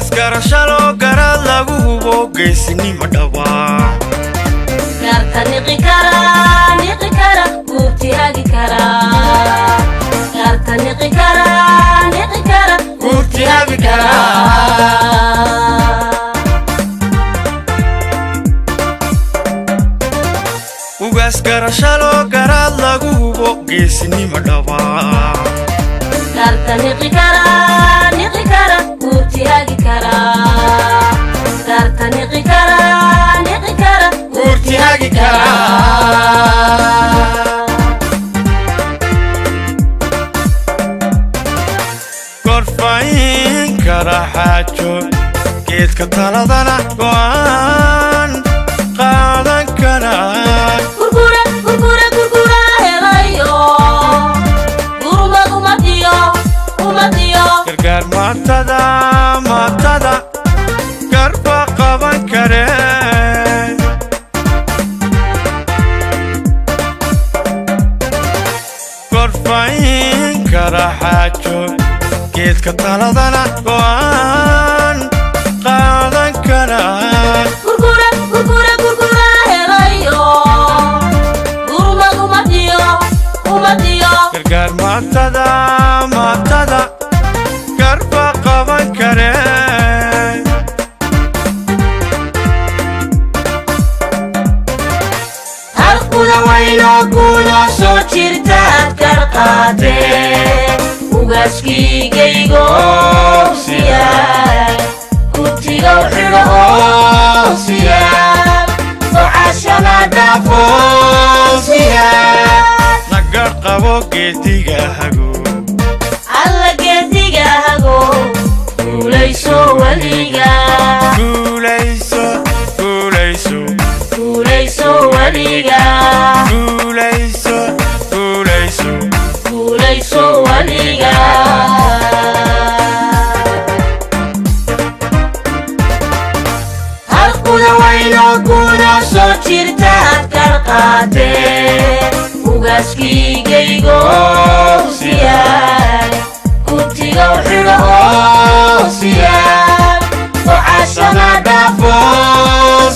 garashalo garad lagu hubo geesinimo dhawaa garta niqi kara guurti hagi kara garta niqi kara guurti hagi kara ugaas garashalo garad lagu hubo geesinimo dhawaa garta niqi kara guurti hagi kara garta niqi kara guurti hagi kara gorfayn kara xaajo geedka taladana go'aan qaadan kara gurgura helayo gurmad umadiyo gargaar maatada garba qaban kare gorfayn kara xaajo geedka taladana go'aan qaadan kara gurgura helayo gurmad umadiyo gargaar maatada garba qaban kare halkuda wayno kuna soo jirtaad garqaate ugaaskigaygo siyaad gutiga xidho siyaad socashana dhaafo siyaad nagar qabo geediga hago alla geediga hago guulayso weliga guulayso weliga guulayso weliga halkuda wayno kuna soo jirtaad garqaate ugaaskigaygo siyaad gutiga xidho siyaad socashana dhaafo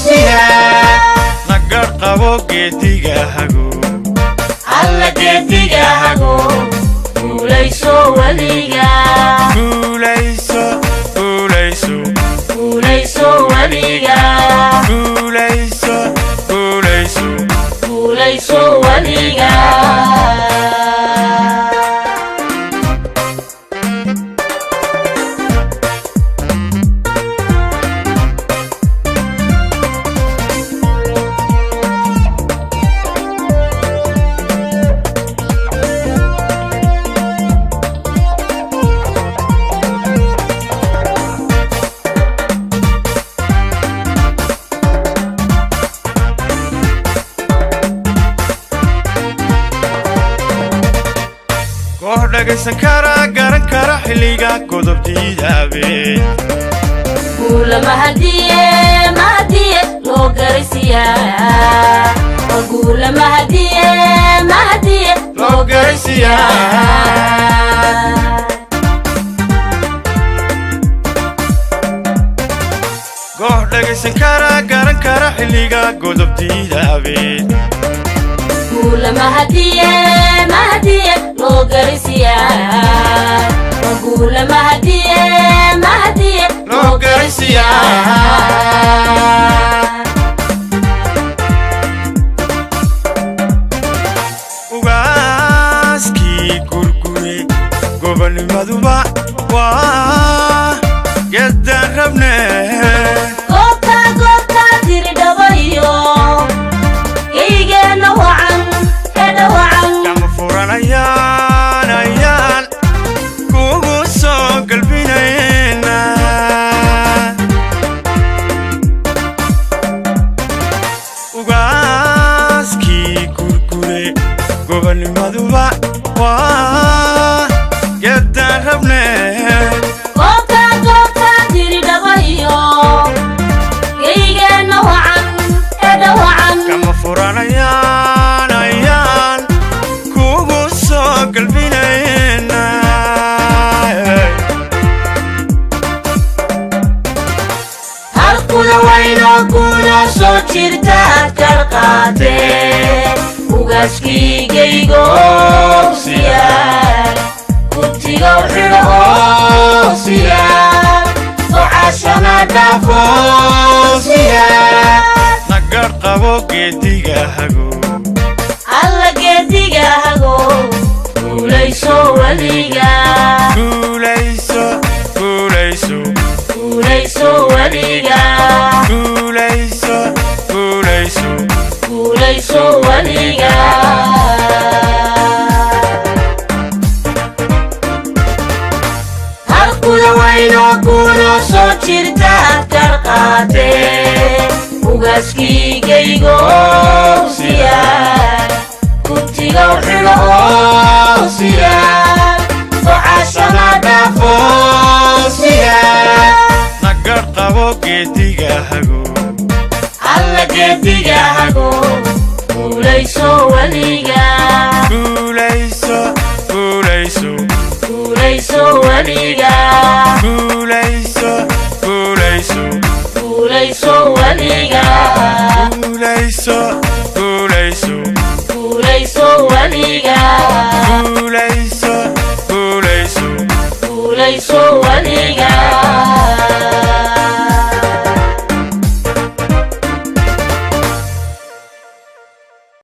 siyaad nagar qabo geediga hago alla geediga hago guulayso weliga guulayso weliga guulayso weliga koox dhagaysan kara garan kara xilliga godobdiidaabe guula mahadiye loo garaysiyaa guula mahadiye loo garaysiyaa koox dhagaysan kara garan kara xilliga godobdiidaabe guula mahadiye loo garaysiyaa guula mahadiye loo garaysiyaa ugaaskii gurgure gobonimaduba waa geeddaan rabne goobta tiri dhabayo geygeenna wacan gama furanayaan kugu soo galbinayna ugaaskii gurgure gobonimaduba waa geeddaan rabne soo jirtaad karqaatee ugaaskigaygo siyaad gubtigow xidho oo siyaad gocashana dhaafo siyaad nagar qabo geediga hago alla geediga hago guulayso weliga guulayso guulayso guulayso weliga guulayso guulayso guulayso weliga halkuda wayno kuno soo jirtaad karqaatee ugaaskigaygo siyaad gubtigow xidho oo siyaad gocashana dhaafo siyaad nagar qabo geediga hago alla geediga hago guulayso weliga guulayso guulayso guulayso weliga guulayso guulayso guulayso weliga guulayso guulayso guulayso weliga guulayso guulayso guulayso weliga